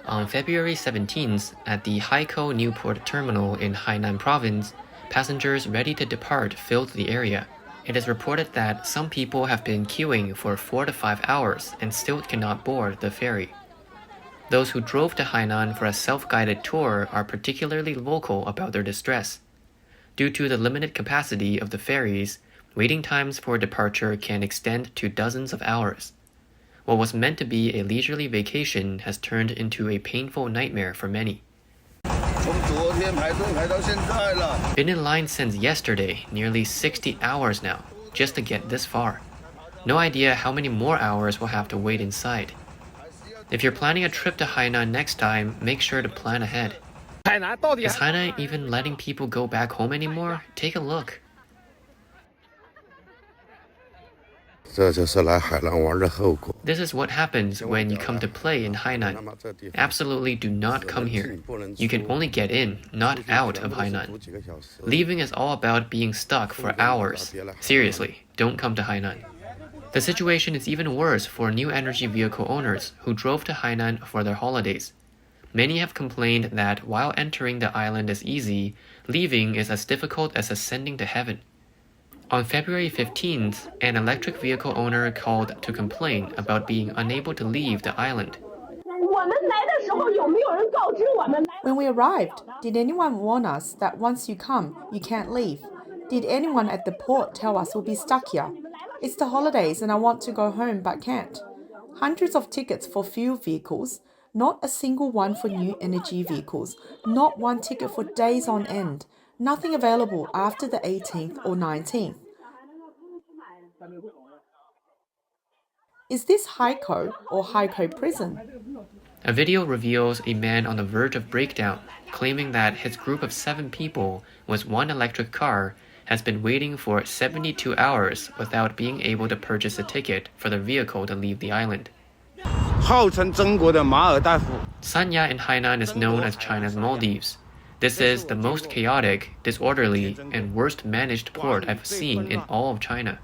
On February 17th, at the Haikou New Port Terminal in Hainan Province, passengers ready to depart filled the area. It is reported that some people have been queuing for 4 to 5 hours and still cannot board the ferry. Those who drove to Hainan for a self-guided tour are particularly vocal about their distress. Due to the limited capacity of the ferries, waiting times for departure can extend to dozens of hours. What was meant to be a leisurely vacation has turned into a painful nightmare for many. Been in line since yesterday, nearly 60 hours now, just to get this far. No idea how many more hours we'll have to wait inside. If you're planning a trip to Hainan next time, make sure to plan ahead. Is Hainan even letting people go back home anymore? Take a look. This is what happens when you come to play in Hainan. Absolutely do not come here. You can only get in, not out of Hainan. Leaving is all about being stuck for hours. Seriously, don't come to Hainan. The situation is even worse for new energy vehicle owners who drove to Hainan for their holidays. Many have complained that while entering the island is easy, leaving is as difficult as ascending to heaven. On February 15th, an electric vehicle owner called to complain about being unable to leave the island. When we arrived, did anyone warn us that once you come, you can't leave? Did anyone at the port tell us we'll be stuck here? It's the holidays and I want to go home but can't. Hundreds of tickets for fuel vehicles, not a single one for new energy vehicles, not one ticket for days on end. Nothing available after the 18th or 19th. Is this Haikou or Haikou prison? A video reveals a man on the verge of breakdown, claiming that his group of 7 people with one electric car has been waiting for 72 hours without being able to purchase a ticket for their vehicle to leave the island. Sanya in Hainan is known as China's Maldives. This is the most chaotic, disorderly, and worst managed port I've seen in all of China.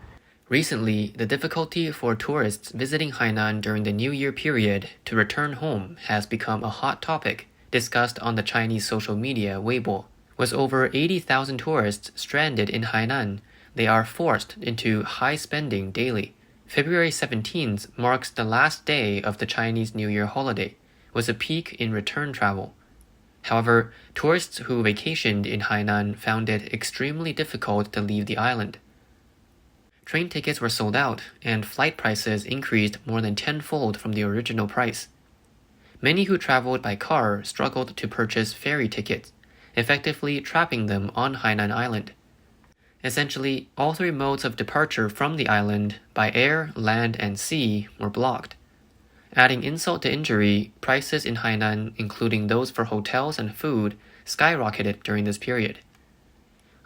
Recently, the difficulty for tourists visiting Hainan during the New Year period to return home has become a hot topic discussed on the Chinese social media Weibo. With over 80,000 tourists stranded in Hainan, they are forced into high spending daily. February 17th marks the last day of the Chinese New Year holiday, with a peak in return travel. However, tourists who vacationed in Hainan found it extremely difficult to leave the island. Train tickets were sold out, and flight prices increased more than tenfold from the original price. Many who traveled by car struggled to purchase ferry tickets, effectively trapping them on Hainan Island. Essentially, all 3 modes of departure from the island, by air, land, and sea, were blocked. Adding insult to injury, prices in Hainan, including those for hotels and food, skyrocketed during this period.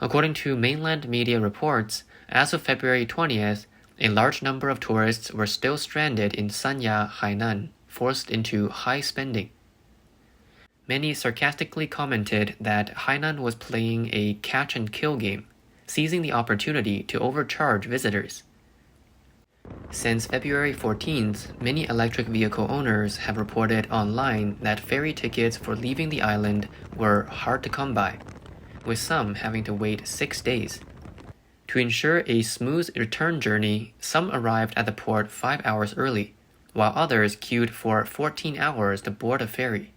According to mainland media reports, as of February 20th, a large number of tourists were still stranded in Sanya, Hainan, forced into high spending. Many sarcastically commented that Hainan was playing a catch-and-kill game, seizing the opportunity to overcharge visitors. Since February 14th, many electric vehicle owners have reported online that ferry tickets for leaving the island were hard to come by, with some having to wait 6 days. To ensure a smooth return journey, some arrived at the port 5 hours early, while others queued for 14 hours to board a ferry.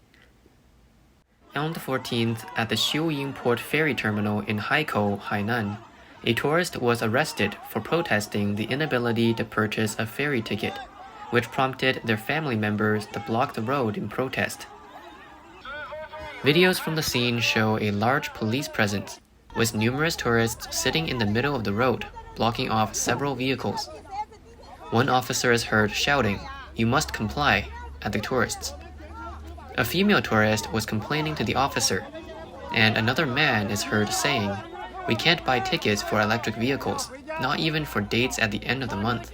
On the 14th, at the Haikou Port Ferry Terminal in Haikou, Hainan, a tourist was arrested for protesting the inability to purchase a ferry ticket, which prompted their family members to block the road in protest. Videos from the scene show a large police presence, with numerous tourists sitting in the middle of the road, blocking off several vehicles. One officer is heard shouting, "You must comply," at the tourists. A female tourist was complaining to the officer, and another man is heard saying, "We can't buy tickets for electric vehicles, not even for dates at the end of the month."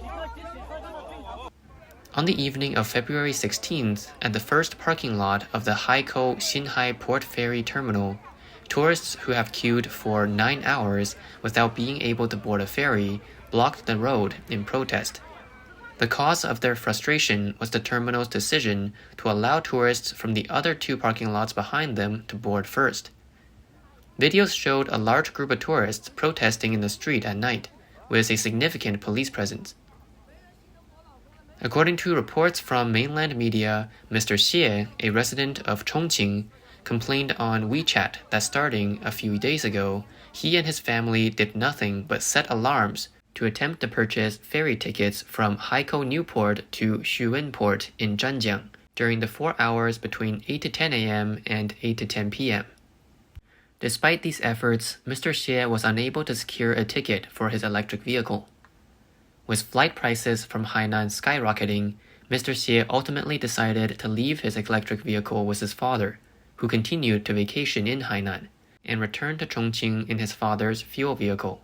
On the evening of February 16th, at the first parking lot of the Haikou Xinhai Port Ferry Terminal, tourists who have queued for 9 hours without being able to board a ferry blocked the road in protest. The cause of their frustration was the terminal's decision to allow tourists from the other two parking lots behind them to board first. Videos showed a large group of tourists protesting in the street at night, with a significant police presence. According to reports from mainland media, Mr. Xie, a resident of Chongqing, complained on WeChat that starting a few days ago, he and his family did nothing but set alarms to attempt to purchase ferry tickets from Haikou New Port to Hainan Port in Zhanjiang during the 4 hours between 8 to 10 a.m. and 8 to 10 p.m. Despite these efforts, Mr. Xie was unable to secure a ticket for his electric vehicle. With flight prices from Hainan skyrocketing, Mr. Xie ultimately decided to leave his electric vehicle with his father, who continued to vacation in Hainan, and returned to Chongqing in his father's fuel vehicle.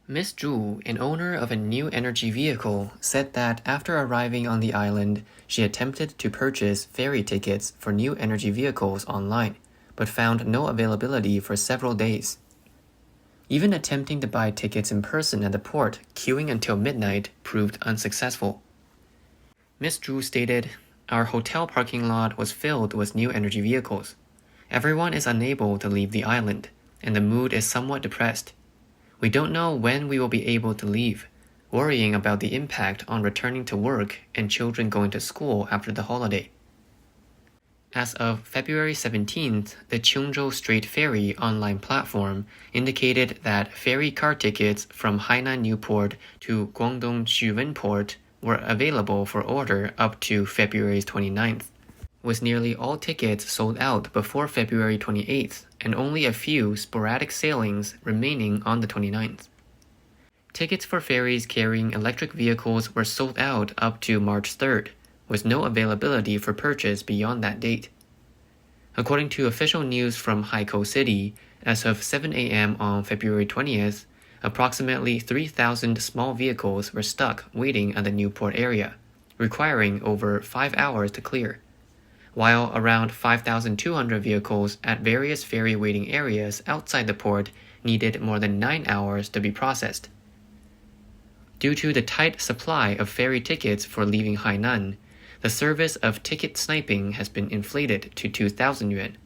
Ms. Zhu, an owner of a new energy vehicle, said that after arriving on the island, she attempted to purchase ferry tickets for new energy vehicles online, but found no availability for several days. Even attempting to buy tickets in person at the port, queuing until midnight, proved unsuccessful. Ms. Zhu stated, "Our hotel parking lot was filled with new energy vehicles. Everyone is unable to leave the island, and the mood is somewhat depressed. We don't know when we will be able to leave, worrying about the impact on returning to work and children going to school after the holiday." As of February 17th, the Qingzhou Strait Ferry online platform indicated that ferry car tickets from Hainan New Port to Guangdong Hainan Port were available for order up to February 29th, with nearly all tickets sold out before February 28th and only a few sporadic sailings remaining on the 29th. Tickets for ferries carrying electric vehicles were sold out up to March 3rd, with no availability for purchase beyond that date. According to official news from Haikou City, as of 7 a.m. on February 20th, approximately 3,000 small vehicles were stuck waiting at the Newport area, requiring over 5 hours to clear, while around 5,200 vehicles at various ferry waiting areas outside the port needed more than 9 hours to be processed. Due to the tight supply of ferry tickets for leaving Hainan, the service of ticket sniping has been inflated to 2,000 yuan,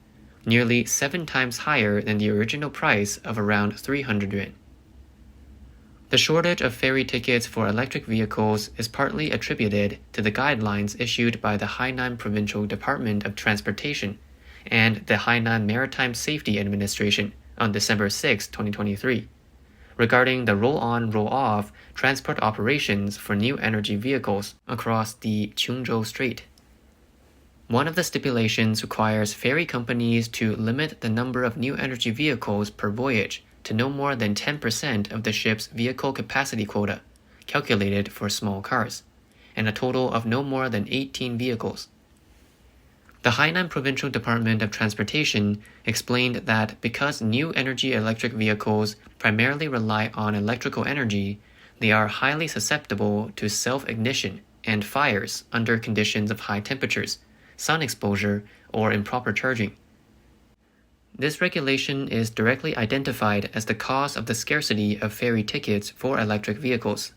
nearly 7 times higher than the original price of around 300 yuan. The shortage of ferry tickets for electric vehicles is partly attributed to the guidelines issued by the Hainan Provincial Department of Transportation and the Hainan Maritime Safety Administration on December 6, 2023, regarding the roll-on, roll-off transport operations for new energy vehicles across the Qingzhou Strait. One of the stipulations requires ferry companies to limit the number of new energy vehicles per voyage to no more than 10% of the ship's vehicle capacity quota, calculated for small cars, and a total of no more than 18 vehicles. The Hainan Provincial Department of Transportation explained that because new energy electric vehicles primarily rely on electrical energy, they are highly susceptible to self-ignition and fires under conditions of high temperatures, sun exposure, or improper charging. This regulation is directly identified as the cause of the scarcity of ferry tickets for electric vehicles.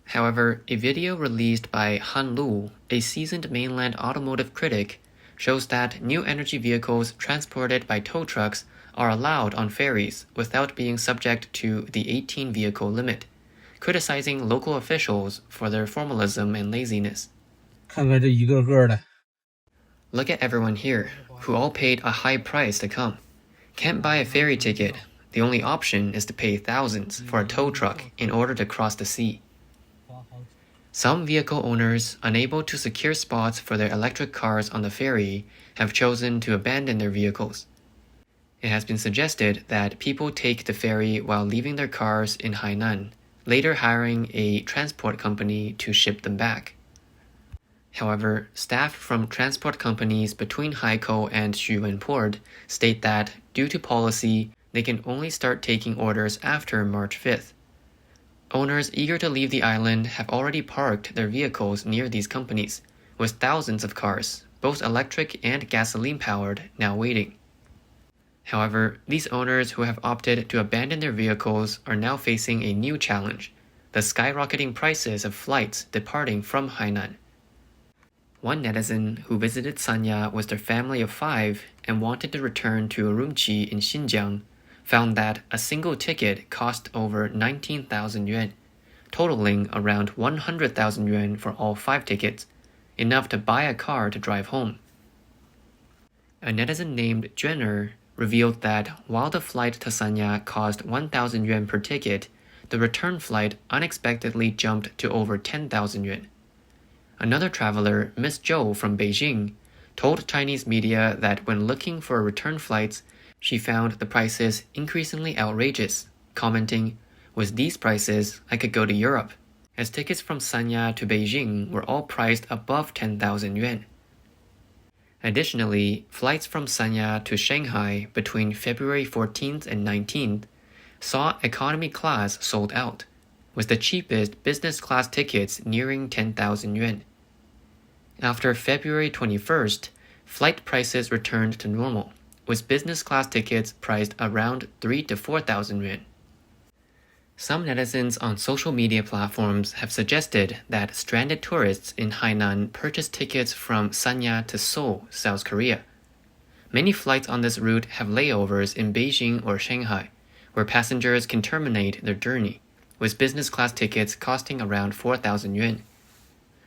However, a video released by Han Lu, a seasoned mainland automotive critic, shows that new energy vehicles transported by tow trucks are allowed on ferries without being subject to the 18-vehicle limit, criticizing local officials for their formalism and laziness. 看看这一个个的。 Look at everyone here, who all paid a high price to come. Can't buy a ferry ticket. The only option is to pay thousands for a tow truck in order to cross the sea. Some vehicle owners, unable to secure spots for their electric cars on the ferry, have chosen to abandon their vehicles. It has been suggested that people take the ferry while leaving their cars in Hainan, later hiring a transport company to ship them back. However, staff from transport companies between Haikou and Hainan Port state that, due to policy, they can only start taking orders after March 5th. Owners eager to leave the island have already parked their vehicles near these companies, with thousands of cars, both electric and gasoline-powered, now waiting. However, these owners who have opted to abandon their vehicles are now facing a new challenge, the skyrocketing prices of flights departing from Hainan. One netizen who visited Sanya with their family of 5 and wanted to return to Urumqi in Xinjiang found that a single ticket cost over 19,000 yuan, totaling around 100,000 yuan for all 5 tickets, enough to buy a car to drive home. A netizen named Jenner revealed that while the flight to Sanya cost 1,000 yuan per ticket, the return flight unexpectedly jumped to over 10,000 yuan. Another traveler, Miss Zhou from Beijing, told Chinese media that when looking for return flights, she found the prices increasingly outrageous, commenting, "With these prices, I could go to Europe," as tickets from Sanya to Beijing were all priced above 10,000 yuan. Additionally, flights from Sanya to Shanghai between February 14th and 19th saw economy class sold out, with the cheapest business class tickets nearing 10,000 yuan. After February 21st, flight prices returned to normal, with business class tickets priced around 3,000 to 4,000 yuan. Some netizens on social media platforms have suggested that stranded tourists in Hainan purchased tickets from Sanya to Seoul, South Korea. Many flights on this route have layovers in Beijing or Shanghai, where passengers can terminate their journey, with business class tickets costing around 4,000 yuan.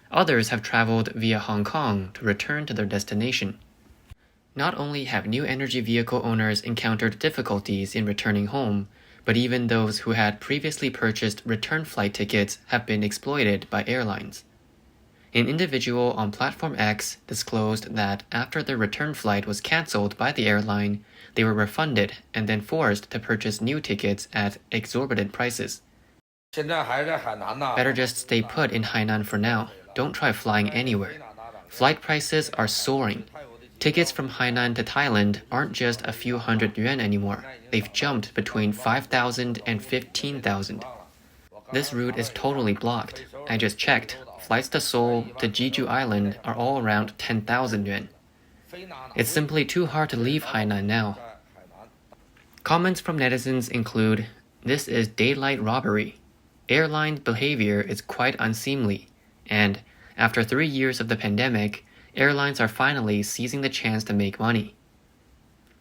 Others have traveled via Hong Kong to return to their destination. Not only have new energy vehicle owners encountered difficulties in returning home, but even those who had previously purchased return flight tickets have been exploited by airlines. An individual on Platform X disclosed that after their return flight was canceled by the airline, they were refunded and then forced to purchase new tickets at exorbitant prices. Better just stay put in Hainan for now. Don't try flying anywhere. Flight prices are soaring. Tickets from Hainan to Thailand aren't just a few hundred yuan anymore. They've jumped between 5,000 and 15,000. This route is totally blocked. I just checked. Flights to Seoul to Jeju Island are all around 10,000 yuan. It's simply too hard to leave Hainan now. Comments from netizens include, "This is daylight robbery," "Airline behavior is quite unseemly," and "After 3 years of the pandemic, airlines are finally seizing the chance to make money."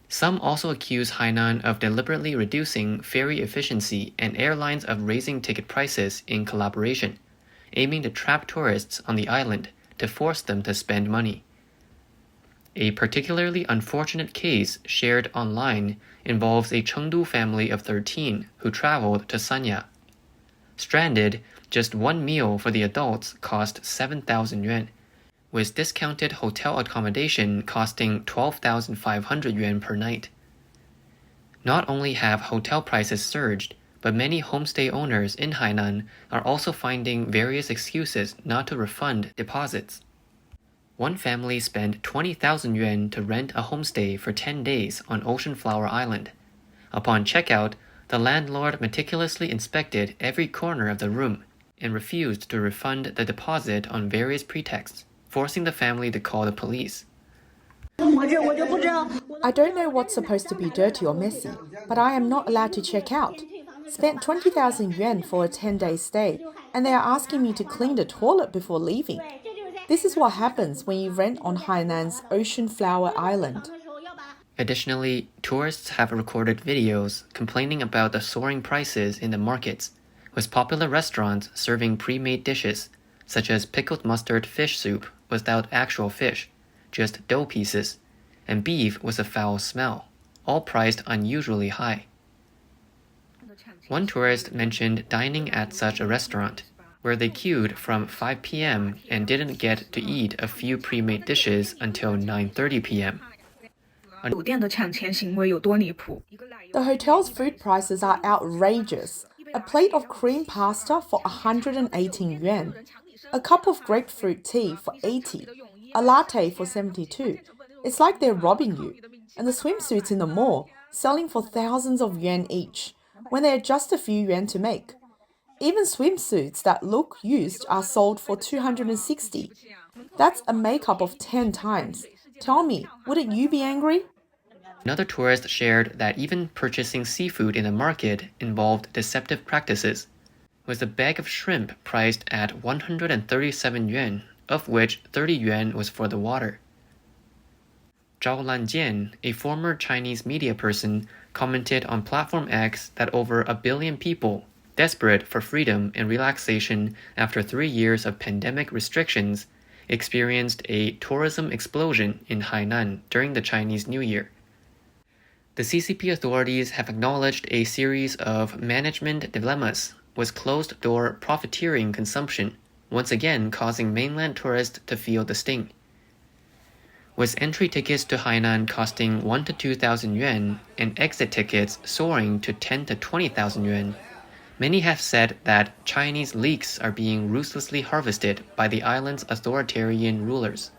Some also accuse Hainan of deliberately reducing ferry efficiency and airlines of raising ticket prices in collaboration, aiming to trap tourists on the island to force them to spend money. A particularly unfortunate case shared online involves a Chengdu family of 13 who traveled to Sanya. Stranded, just one meal for the adults cost 7,000 yuan, with discounted hotel accommodation costing 12,500 yuan per night. Not only have hotel prices surged, but many homestay owners in Hainan are also finding various excuses not to refund deposits. One family spent 20,000 yuan to rent a homestay for 10 days on Ocean Flower Island. Upon checkout, the landlord meticulously inspected every corner of the room and refused to refund the deposit on various pretexts, forcing the family to call the police. I don't know what's supposed to be dirty or messy, but I am not allowed to check out. Spent 20,000 yuan for a 10-day stay, and they are asking me to clean the toilet before leaving. This is what happens when you rent on Hainan's Ocean Flower Island. Additionally, tourists have recorded videos complaining about the soaring prices in the markets, with popular restaurants serving pre-made dishes, such as pickled mustard fish soup without actual fish, just dough pieces, and beef with a foul smell, all priced unusually high. One tourist mentioned dining at such a restaurant, where they queued from 5 p.m. and didn't get to eat a few pre-made dishes until 9:30 p.m. The hotel's food prices are outrageous. A plate of cream pasta for 118 yuan, a cup of grapefruit tea for 80, a latte for 72. It's like they're robbing you. And the swimsuits in the mall, selling for thousands of yuan each, when they are just a few yuan to make. Even swimsuits that look used are sold for 260. That's a makeup of 10 times. Tell me, wouldn't you be angry? Another tourist shared that even purchasing seafood in the market involved deceptive practices, was a bag of shrimp priced at 137 yuan, of which 30 yuan was for the water. Zhao Lanjian, a former Chinese media person, commented on Platform X that over 1 billion people, desperate for freedom and relaxation after 3 years of pandemic restrictions, experienced a tourism explosion in Hainan during the Chinese New Year. The CCP authorities have acknowledged a series of management dilemmas with closed-door profiteering consumption, once again causing mainland tourists to feel the sting. With entry tickets to Hainan costing 1,000 to 2,000 yuan and exit tickets soaring to 10,000 to 20,000 yuan, many have said that Chinese leeks are being ruthlessly harvested by the island's authoritarian rulers.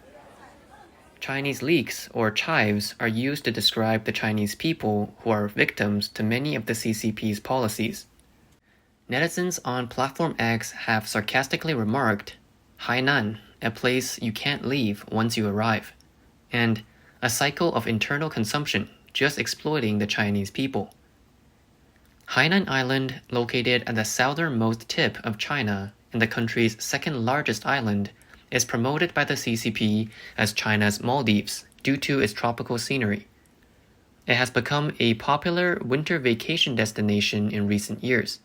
Chinese leeks, or chives, are used to describe the Chinese people who are victims to many of the CCP's policies. Netizens on Platform X have sarcastically remarked, "Hainan, a place you can't leave once you arrive," and "a cycle of internal consumption, just exploiting the Chinese people." Hainan Island, located at the southernmost tip of China and the country's second largest island, is promoted by the CCP as China's Maldives due to its tropical scenery. It has become a popular winter vacation destination in recent years.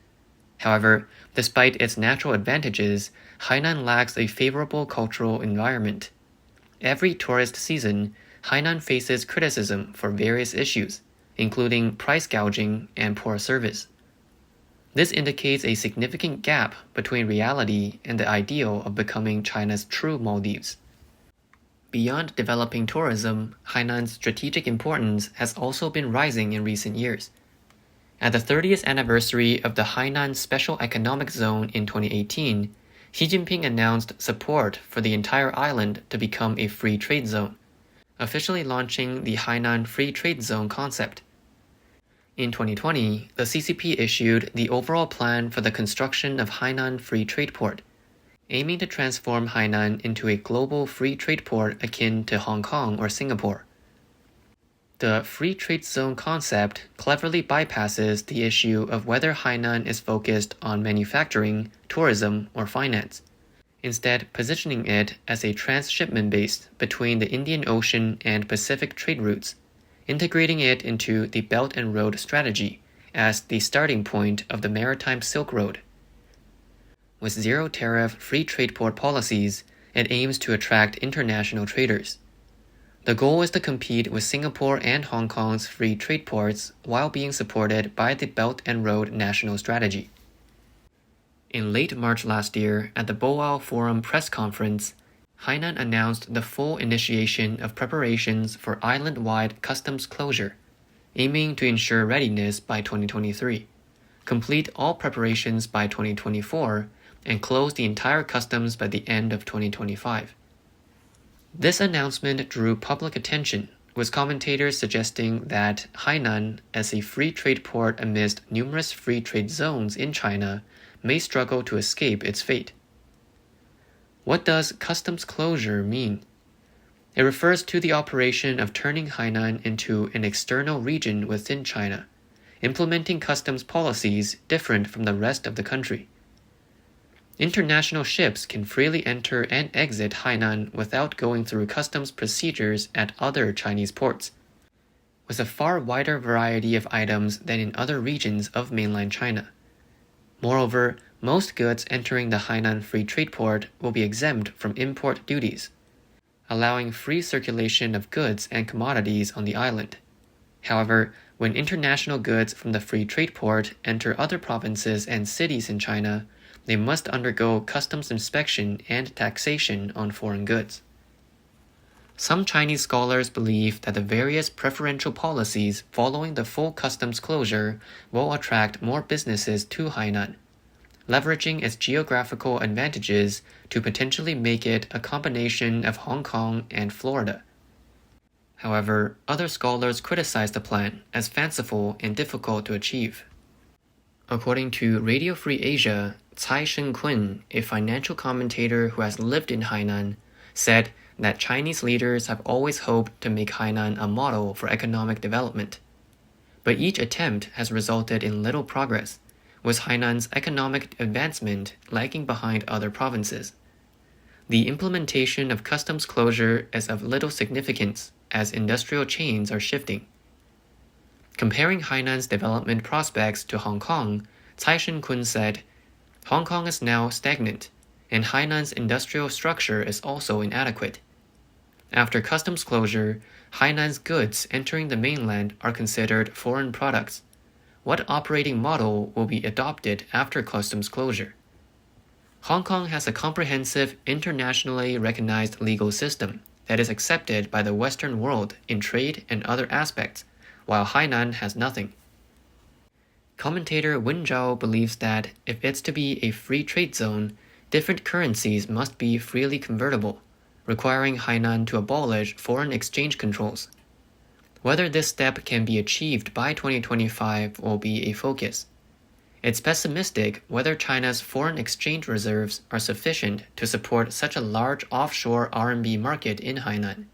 However, despite its natural advantages, Hainan lacks a favorable cultural environment. Every tourist season, Hainan faces criticism for various issues, including price gouging and poor service. This indicates a significant gap between reality and the ideal of becoming China's true Maldives. Beyond developing tourism, Hainan's strategic importance has also been rising in recent years. At the 30th anniversary of the Hainan Special Economic Zone in 2018, Xi Jinping announced support for the entire island to become a free trade zone, officially launching the Hainan Free Trade Zone concept. In 2020, the CCP issued the overall plan for the construction of Hainan Free Trade Port, aiming to transform Hainan into a global free trade port akin to Hong Kong or Singapore. The free trade zone concept cleverly bypasses the issue of whether Hainan is focused on manufacturing, tourism, or finance, instead positioning it as a transshipment base between the Indian Ocean and Pacific trade routes, integrating it into the Belt and Road strategy as the starting point of the Maritime Silk Road. With zero-tariff free trade port policies, it aims to attract international traders. The goal is to compete with Singapore and Hong Kong's free trade ports while being supported by the Belt and Road national strategy. In late March last year, at the Boao Forum press conference, Hainan announced the full initiation of preparations for island-wide customs closure, aiming to ensure readiness by 2023, complete all preparations by 2024, and close the entire customs by the end of 2025. This announcement drew public attention, with commentators suggesting that Hainan, as a free trade port amidst numerous free trade zones in China, may struggle to escape its fate. What does customs closure mean? It refers to the operation of turning Hainan into an external region within China, implementing customs policies different from the rest of the country. International ships can freely enter and exit Hainan without going through customs procedures at other Chinese ports, with a far wider variety of items than in other regions of mainland China. Moreover, most goods entering the Hainan Free Trade Port will be exempt from import duties, allowing free circulation of goods and commodities on the island. However, when international goods from the Free Trade Port enter other provinces and cities in China, they must undergo customs inspection and taxation on foreign goods. Some Chinese scholars believe that the various preferential policies following the full customs closure will attract more businesses to Hainan, leveraging its geographical advantages to potentially make it a combination of Hong Kong and Florida. However, other scholars criticize the plan as fanciful and difficult to achieve. According to Radio Free Asia, Cai Shenkun, a financial commentator who has lived in Hainan, said that Chinese leaders have always hoped to make Hainan a model for economic development. But each attempt has resulted in little progress, was Hainan's economic advancement lagging behind other provinces. The implementation of customs closure is of little significance as industrial chains are shifting. Comparing Hainan's development prospects to Hong Kong, Tsai Shin-kun said, "Hong Kong is now stagnant, and Hainan's industrial structure is also inadequate. After customs closure, Hainan's goods entering the mainland are considered foreign products. What operating model will be adopted after customs closure? Hong Kong has a comprehensive, internationally recognized legal system that is accepted by the Western world in trade and other aspects, while Hainan has nothing." Commentator Wen Zhao believes that if it's to be a free trade zone, different currencies must be freely convertible, requiring Hainan to abolish foreign exchange controls. Whether this step can be achieved by 2025 will be a focus. It's pessimistic whether China's foreign exchange reserves are sufficient to support such a large offshore RMB market in Hainan.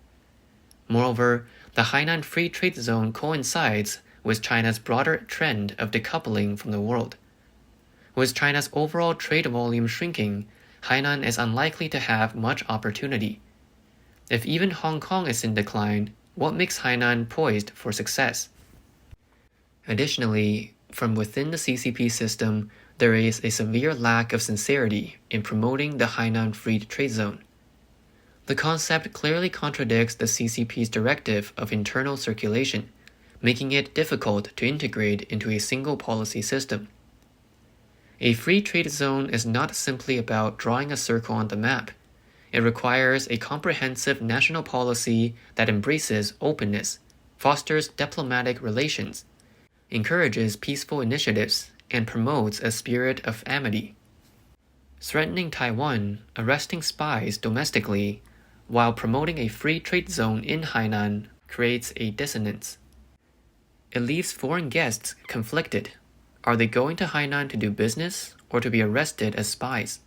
Moreover, the Hainan Free Trade Zone coincides with China's broader trend of decoupling from the world. With China's overall trade volume shrinking, Hainan is unlikely to have much opportunity. If even Hong Kong is in decline, what makes Hainan poised for success? Additionally, from within the CCP system, there is a severe lack of sincerity in promoting the Hainan Free Trade Zone. The concept clearly contradicts the CCP's directive of internal circulation, making it difficult to integrate into a single policy system. A free trade zone is not simply about drawing a circle on the map. It requires a comprehensive national policy that embraces openness, fosters diplomatic relations, encourages peaceful initiatives, and promotes a spirit of amity. Threatening Taiwan, arresting spies domestically, while promoting a free trade zone in Hainan creates a dissonance. It leaves foreign guests conflicted. Are they going to Hainan to do business or to be arrested as spies?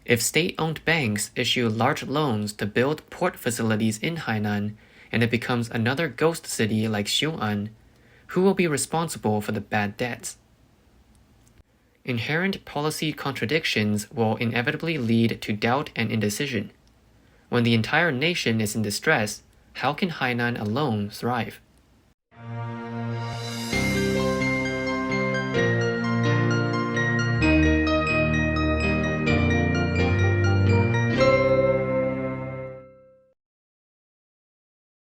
If state-owned banks issue large loans to build port facilities in Hainan and it becomes another ghost city like Xiong'an, who will be responsible for the bad debts? Inherent policy contradictions will inevitably lead to doubt and indecision. When the entire nation is in distress, how can Hainan alone thrive?